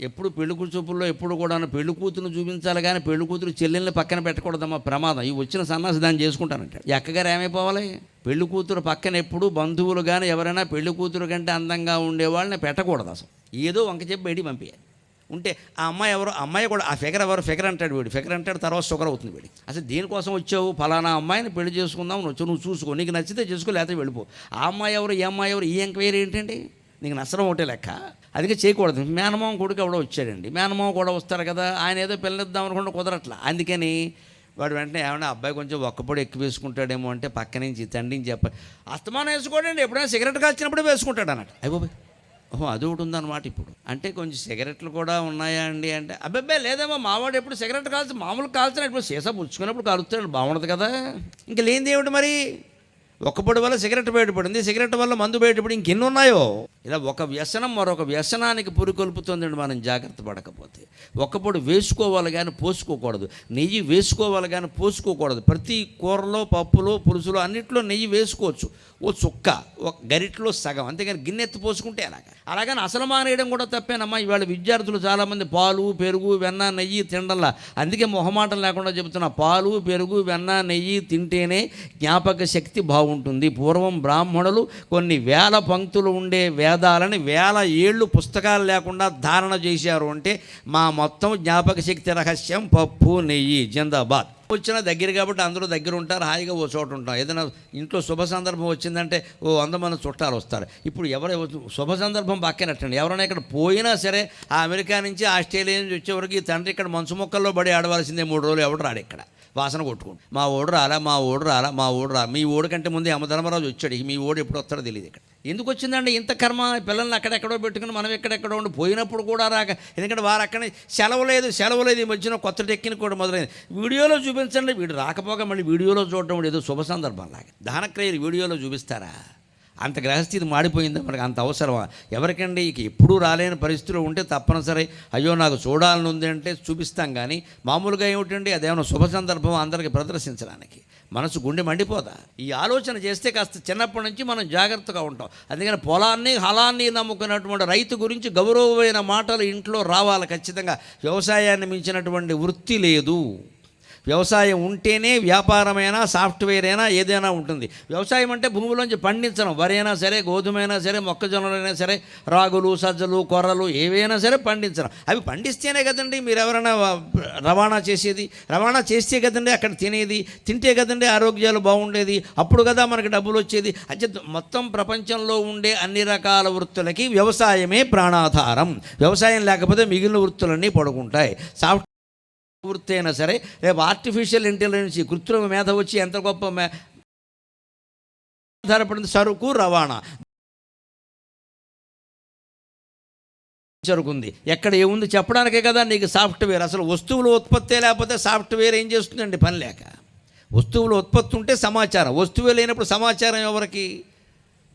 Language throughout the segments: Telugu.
ఎప్పుడు పెళ్లి చూపుల్లో ఎప్పుడు కూడా పెళ్లి కూతురుని చూపించాలి కానీ పెళ్లి కూతురు చెల్లెల్ని పక్కన పెట్టకూడదమ్మా, ప్రమాదం. ఈ వచ్చిన సన్నాసి దాన్ని చేసుకుంటానంటే ఈ అక్కగారు ఏమైపోవాలి? పెళ్లి కూతురు పక్కన ఎప్పుడు బంధువులు కానీ ఎవరైనా పెళ్లి కూతురు కంటే అందంగా ఉండేవాళ్ళని పెట్టకూడదు. అసలు ఏదో వంక చెప్పి బయటికి పంపించాలి. ఉంటే ఆ అమ్మాయి ఎవరు, అమ్మాయి కూడా ఆ ఫిగర్ ఎవరు, ఫిగర్ అంటాడు వీడు, ఫిగర్ అంటాడు, తర్వాత షుగర్ అవుతుంది వీడి. అసలు దేనికోసం వచ్చావు? ఫలానా అమ్మాయిని పెళ్లి చేసుకుందాం వచ్చావు, నువ్వు చూసుకో, నీకు నచ్చితే చేసుకో, లేకపోతే వెళ్ళిపో. ఆ అమ్మాయి ఎవరు, ఈ అమ్మాయి ఎవరు, ఈ ఎంక్వైరీ ఏంటండి? నీకు నచ్చడం ఒకటే లెక్క, అందుకే చేయకూడదు. మేనమామ కొడుకు ఎవడో వచ్చాడండి, మేనమామ కూడా వస్తారు కదా, ఆయన ఏదో పిల్లనిద్దాం అనుకుంటే కుదరట్లా. అందుకని వాడు వెంటనే ఏమన్నా అబ్బాయి కొంచెం ఒక్కపొడి ఎక్కువ వేసుకుంటాడేమో అంటే పక్క నుంచి తండ్రిని చెప్పాలి, అస్తమానం వేసుకోడండి, ఎప్పుడైనా సిగరెట్ కాల్చినప్పుడే వేసుకుంటాడు అన్నట్టు. అయిపోయి ఓహో అది ఒకటి ఉందన్నమాట. ఇప్పుడు అంటే కొంచెం సిగరెట్లు కూడా ఉన్నాయా అండి అంటే, అబ్బాయి లేదేమో మావాడు ఎప్పుడు సిగరెట్ కాల్చి మామూలు కాల్చిన ఇప్పుడు సీసా పుచ్చుకున్నప్పుడు కాలుస్తాడు, బాగుండదు కదా. ఇంక లేనిది ఏమిటి మరి? ఒక్కపొడి వల్ల సిగరెట్ బయటపడింది, సిగరెట్ వల్ల మందు బయటపడి ఇంకెన్ని ఉన్నాయో. ఇలా ఒక వ్యసనం మరొక వ్యసనానికి పురికొల్పుతుందండి మనం జాగ్రత్త పడకపోతే. ఒక్కపొడి వేసుకోవాలి కానీ పోసుకోకూడదు, నెయ్యి వేసుకోవాలి కానీ పోసుకోకూడదు. ప్రతి కూరలో, పప్పులో, పులుసులో అన్నింటిలో నెయ్యి వేసుకోవచ్చు, ఓ చుక్క, ఒక గరిట్లో సగం, అంతేగాని గిన్నెత్తి పోసుకుంటే అలాగని అసలు మానేయడం కూడా తప్పేనమ్మా. ఇవాళ విద్యార్థులు చాలామంది పాలు, పెరుగు, వెన్న, నెయ్యి తినడంలా. అందుకే మొహమాటం లేకుండా చెబుతున్నా, పాలు, పెరుగు, వెన్న, నెయ్యి తింటేనే జ్ఞాపక శక్తి బాగుంటుంది. పూర్వం బ్రాహ్మణులు కొన్ని వేల పంక్తులు ఉండే వేదాలని వేల ఏళ్ళు పుస్తకాలు లేకుండా ధారణ చేశారు. అంటే మా మొత్తం జ్ఞాపక శక్తి రహస్యం పప్పు, నెయ్యి. జిందాబాద్. వచ్చినా దగ్గర కాబట్టి అందరూ దగ్గర ఉంటారు, హాయిగా ఓ చోట ఉంటాం. ఏదైనా ఇంట్లో శుభ సందర్భం వచ్చిందంటే ఓ 100 మంది చుట్టాలు వస్తారు. ఇప్పుడు శుభ సందర్భం పక్కనట్టండి, ఎవరైనా ఇక్కడ పోయినా సరే ఆ అమెరికా నుంచి, ఆస్ట్రేలియా నుంచి వచ్చేవరకు ఈ తండ్రి ఇక్కడ మంచు మొక్కల్లో పడి ఆడవలసిందే 3 రోజులు. ఎవడు రాడు ఇక్కడ వాసన కొట్టుకుంటు, మా ఓడు రాలా, మా ఓడు రాలా, మా ఓడు రా. మీ ఓడి కంటే ముందే యమధర్మరాజు వచ్చాడు, మీ ఓడు ఎప్పుడు వస్తాడో తెలియదు. ఇక్కడ ఎందుకు వచ్చిందండి ఇంత కర్మ? పిల్లల్ని అక్కడెక్కడో పెట్టుకుని మనం ఎక్కడెక్కడో ఉండి పోయినప్పుడు కూడా రాక. ఎందుకంటే వారు అక్కడనే సెలవు లేదు. ఈ మధ్యన కొత్త టెక్నిక్ కూడా మొదలైంది. వీడియోలో చూపించండి, వీడు రాకపోగా మళ్ళీ వీడియోలో చూడటం ఏదో శుభ సందర్భం లాగా. దహనక్రియలు వీడియోలో చూపిస్తారా? అంత గ్రహస్థితి మాడిపోయిందా మనకు? అంత అవసరమా? ఎవరికండి? ఇక ఎప్పుడూ రాలేని పరిస్థితిలో ఉంటే తప్పనిసరి అయ్యో నాకు చూడాలని ఉంది అంటే చూపిస్తాం. కానీ మామూలుగా ఏమిటండి, అదేమన్నా శుభ సందర్భం అందరికీ ప్రదర్శించడానికి మనసు గుండె మండిపోదా? ఈ ఆలోచన చేస్తే కాస్త చిన్నప్పటి నుంచి మనం జాగ్రత్తగా ఉంటాం. అందుకని పొలాన్ని, హలాన్ని నమ్ముకున్నటువంటి రైతు గురించి గౌరవమైన మాటలు ఇంట్లో రావాలి ఖచ్చితంగా. వ్యవసాయాన్ని మించినటువంటి వృత్తి లేదు. వ్యవసాయం ఉంటేనే వ్యాపారమైనా, సాఫ్ట్వేర్ అయినా, ఏదైనా ఉంటుంది. వ్యవసాయం అంటే భూమిలోంచి పండించడం, వరైనా సరే, గోధుమైనా సరే, మొక్కజొన్నలైనా సరే, రాగులు, సజ్జలు, కొర్రలు ఏవైనా సరే పండించడం. అవి పండిస్తేనే కదండి మీరు ఎవరైనా రవాణా చేసేది. రవాణా చేస్తే కదండి అక్కడ తినేది, తింటే కదండి ఆరోగ్యాలు బాగుండేది, అప్పుడు కదా మనకి డబ్బులు వచ్చేది. అంటే మొత్తం ప్రపంచంలో ఉండే అన్ని రకాల వృత్తులకి వ్యవసాయమే ప్రాణాధారం. వ్యవసాయం లేకపోతే మిగిలిన వృత్తులన్నీ పడుకుంటాయి. సాఫ్ట్ వృత్తి అయినా సరే, రేపు ఆర్టిఫిషియల్ ఇంటెలిజెన్స్, కృత్రిమ మేధ వచ్చి ఎంత గొప్ప ఆధారపడింది. సరుకు రవాణా జరుగుతుంది. ఎక్కడ ఏముంది చెప్పడానికే కదా నీకు సాఫ్ట్వేర్. అసలు వస్తువుల ఉత్పత్తి లేకపోతే సాఫ్ట్వేర్ ఏం చేస్తుందండి? పని లేక. వస్తువుల ఉత్పత్తి ఉంటే సమాచారం, వస్తువే లేనప్పుడు సమాచారం ఎవరికి?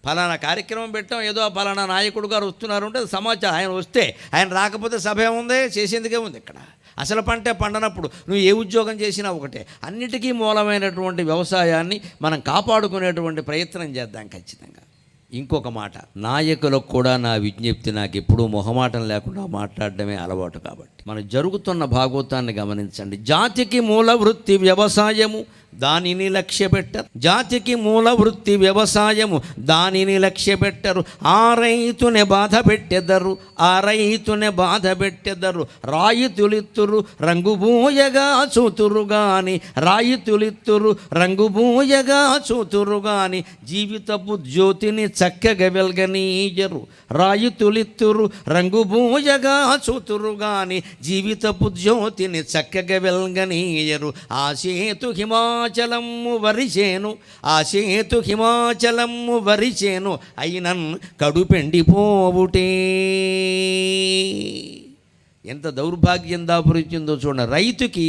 ఫలానా కార్యక్రమం పెట్టాం, ఏదో ఫలానా నాయకుడు గారు వస్తున్నారు అంటే సమాచారం. ఆయన వస్తే, ఆయన రాకపోతే సభ ఏముంది? చేసేందుకే ఉంది. ఇక్కడ అసలు పంటే పండనప్పుడు నువ్వు ఏ ఉద్యోగం చేసినా ఒకటే. అన్నిటికీ మూలమైనటువంటి వ్యవసాయాన్ని మనం కాపాడుకునేటువంటి ప్రయత్నం చేద్దాం ఖచ్చితంగా. ఇంకొక మాట, నాయకులకు కూడా నా విజ్ఞప్తి, నాకు ఎప్పుడూ మొహమాటం లేకుండా మాట్లాడడమే అలవాటు. కాబట్టి మనం జరుగుతున్న భాగవతాన్ని గమనించండి. జాతికి మూల వృత్తి వ్యవసాయము, దానిని లక్ష్యపెట్టరు. జాతికి మూల వృత్తి వ్యవసాయము, దానిని లక్ష్యపెట్టరు. ఆ రైతునే బాధ పెట్టెదరు, ఆ రైతునే బాధ పెట్టెదరు. రాయితులిత్తురు రంగుబూయగా చూతురు గాని, రాయితులిత్తురు రంగుబూయగా చూతురు గాని, జీవితపు జ్యోతిని చక్కగా వెల్గనీయరు. రాయితులిత్తురు రంగుబూయగా చూతురు గాని, జీవితపు జ్యోతిని చక్కగా వెల్గనీయరు. ఆ సేతు హిమాచలము వరిచేను, ఆ సేతు హిమాచలము వరిచేను, అయినన్ కడుపెండిపోవుటే. ఎంత దౌర్భాగ్యం దాపురించిందో చూడండి. రైతుకి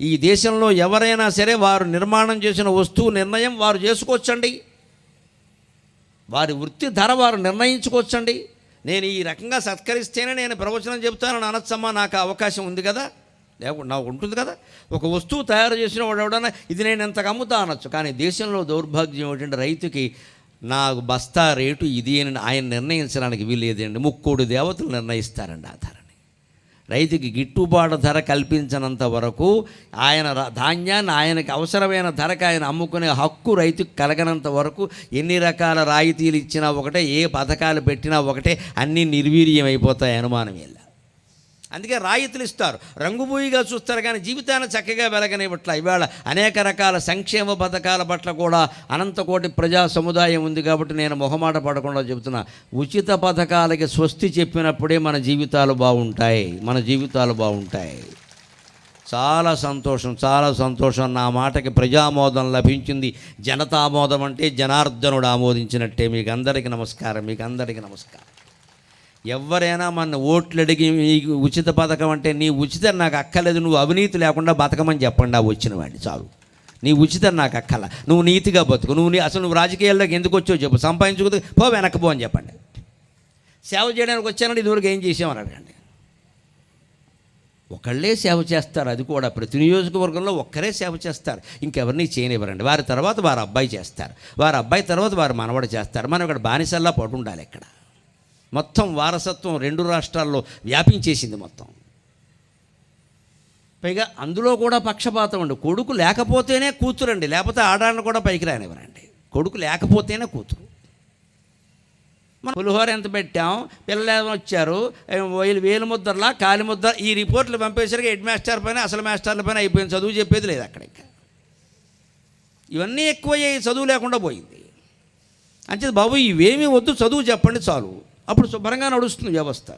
ఈ దేశంలో ఎవరైనా సరే వారు నిర్మాణం చేసిన వస్తువు నిర్ణయం వారు చేసుకోవచ్చండి. వారి వృత్తి ధర వారు నిర్ణయించుకోవచ్చండి. నేను ఈ రకంగా సత్కరిస్తేనే నేను ప్రవచనం చెబుతానని అనొచ్చమ్మా, నాకు అవకాశం ఉంది కదా, లేకుండా నాకు ఉంటుంది కదా. ఒక వస్తువు తయారు చేసిన వాడు ఎవడన్నా ఇది నేను ఎంతకు అమ్ముతా అనొచ్చు. కానీ దేశంలో దౌర్భాగ్యం ఏంటంటే రైతుకి నాకు బస్తా రేటు ఇది అని ఆయన నిర్ణయించడానికి వీలేదండి. 3 దేవతలు నిర్ణయిస్తారండి ఆ ధరని. రైతుకి గిట్టుబాటు ధర కల్పించినంత వరకు ఆయన ధాన్యాన్ని ఆయనకి అవసరమైన ధరకు ఆయన అమ్ముకునే హక్కు రైతుకు కలగనంత వరకు ఎన్ని రకాల రాయితీలు ఇచ్చినా ఒకటే, ఏ పథకాలు పెట్టినా ఒకటే, అన్నీ నిర్వీర్యం అయిపోతాయి, అనుమానం లేదు. అందుకే రాయితీలు ఇస్తారు, రంగుబూయిగా చూస్తారు, కానీ జీవితాన్ని చక్కగా వెలగనివ్వట్ల. ఇవాళ అనేక రకాల సంక్షేమ పథకాల పట్ల కూడా అనంతకోటి ప్రజా సముదాయం ఉంది. కాబట్టి నేను మొహమాట పడకుండా చెబుతున్నా, ఉచిత పథకాలకి స్వస్తి చెప్పినప్పుడే మన జీవితాలు బాగుంటాయి, మన జీవితాలు బాగుంటాయి. చాలా సంతోషం, చాలా సంతోషం. నా మాటకి ప్రజామోదం లభించింది. జనతామోదం అంటే జనార్దనుడు ఆమోదించినట్టే. మీకు అందరికీ నమస్కారం, మీకు అందరికీ నమస్కారం. ఎవరైనా మన ఓట్లు అడిగి నీకు ఉచిత పథకం అంటే, నీ ఉచితం నాకు అక్కర్లేదు, నువ్వు అవినీతి లేకుండా బతకమని చెప్పండి. ఆ వచ్చిన వాడిని చాలు, నీ ఉచితం నాకు అక్కర్ల, నువ్వు నీతిగా బతుకు, అసలు నువ్వు రాజకీయాల్లోకి ఎందుకు వచ్చావు చెప్పు, సంపాదించుకుంటూ పో, వెనక్కి పో అని చెప్పండి. సేవ చేయడానికి వచ్చానంటే ఇదివరకు ఏం చేసామని అడగండి. ఒకళ్ళే సేవ చేస్తారు, అది కూడా ప్రతి నియోజకవర్గంలో ఒక్కరే సేవ చేస్తారు, ఇంకెవరిని చేయనివ్వరండి. వారి తర్వాత వారి అబ్బాయి చేస్తారు, వారి అబ్బాయి తర్వాత వారి మనవడు చేస్తారు. మనం ఇక్కడ బానిసల్లా పట్టు ఉండాలి. ఇక్కడ మొత్తం వారసత్వం 2 రాష్ట్రాల్లో వ్యాపించేసింది మొత్తం. పైగా అందులో కూడా పక్షపాతం అండి. కొడుకు లేకపోతేనే కూతురండి, లేకపోతే ఆడాన్ని కూడా పైకి రానివ్వరండి. కొడుకు లేకపోతేనే కూతురు. మనం పులిహోర ఎంత పెట్టాం, పిల్లలు వచ్చారు, వేలు ముద్రలా కాలి ముద్ర, ఈ రిపోర్ట్లు పంపేసరికి హెడ్ మాస్టర్ పైన అసలు మాస్టర్ల పైన అయిపోయింది. చదువు చెప్పేది లేదు అక్కడ. ఇంకా ఇవన్నీ ఎక్కువయ్యాయి, చదువు లేకుండా పోయింది. అంచేది బాబు ఇవేమీ వద్దు, చదువు చెప్పండి చాలు, అప్పుడు శుభ్రంగా నడుస్తుంది వ్యవస్థ.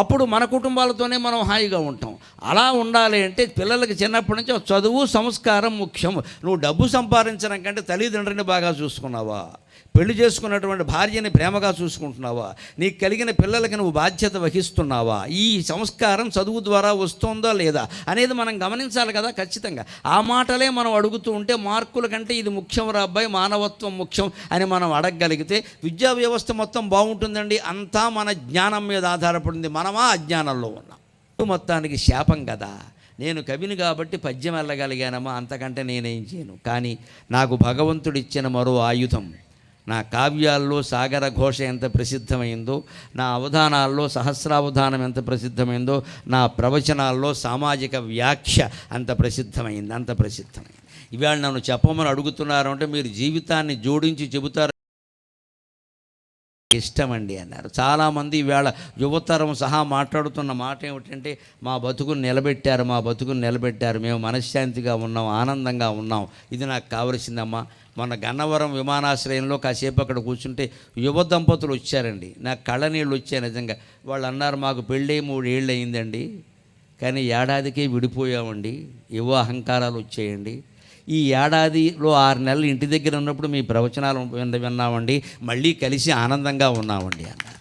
అప్పుడు మన కుటుంబాలతోనే మనం హాయిగా ఉంటాం. అలా ఉండాలి అంటే పిల్లలకి చిన్నప్పటి నుంచి చదువు సంస్కారం ముఖ్యం. నువ్వు డబ్బు సంపాదించడం కంటే తల్లిదండ్రులని బాగా చూసుకున్నావా, పెళ్లి చేసుకున్నటువంటి భార్యని ప్రేమగా చూసుకుంటున్నావా, నీకు కలిగిన పిల్లలకి నువ్వు బాధ్యత వహిస్తున్నావా, ఈ సంస్కారం చదువు ద్వారా వస్తుందా లేదా అనేది మనం గమనించాలి కదా. ఖచ్చితంగా ఆ మాటలే మనం అడుగుతూ ఉంటే, మార్కుల కంటే ఇది ముఖ్యం రా అబ్బాయి, మానవత్వం ముఖ్యం అని మనం అడగగలిగితే విద్యా వ్యవస్థ మొత్తం బాగుంటుందండి. అంతా మన జ్ఞానం మీద ఆధారపడింది, మనమా అజ్ఞానంలో ఉన్నాం. మొత్తానికి శాపం కదా. నేను కవిని కాబట్టి పద్యం వెళ్ళగలిగానమ్మా, అంతకంటే నేనేం చేయను. కానీ నాకు భగవంతుడిచ్చిన మరో ఆయుధం, నా కావ్యాల్లో సాగర ఘోష ఎంత ప్రసిద్ధమైందో, నా అవధానాల్లో సహస్రావధానం ఎంత ప్రసిద్ధమైందో, నా ప్రవచనాల్లో సామాజిక వ్యాఖ్య అంత ప్రసిద్ధమైంది. ఇవాళ నన్ను చెప్పమని అడుగుతున్నారు అంటే మీరు జీవితాన్ని జోడించి చెబుతారు, ఇష్టమండి అన్నారు. చాలామంది ఈవేళ యువతరం సహా మాట్లాడుతున్న మాట ఏమిటంటే, మా బతుకుని నిలబెట్టారు, మేము మనశ్శాంతిగా ఉన్నాం, ఆనందంగా ఉన్నాం, ఇది నాకు కావలసిందమ్మా. మొన్న గన్నవరం విమానాశ్రయంలో కాసేపు అక్కడ కూర్చుంటే యువ దంపతులు వచ్చారండి. నాకు కళ్ళనీళ్ళు వచ్చాయి నిజంగా. వాళ్ళు అన్నారు, మాకు పెళ్ళి 3 ఏళ్ళు అయిందండి, కానీ ఏడాదికే విడిపోయామండి, ఏవో అహంకారాలు వచ్చాయండి. ఈ ఏడాదిలో 6 నెలలు ఇంటి దగ్గర ఉన్నప్పుడు మీ ప్రవచనాలు విన్నామండి, మళ్ళీ కలిసి ఆనందంగా ఉన్నామండి అన్నారు.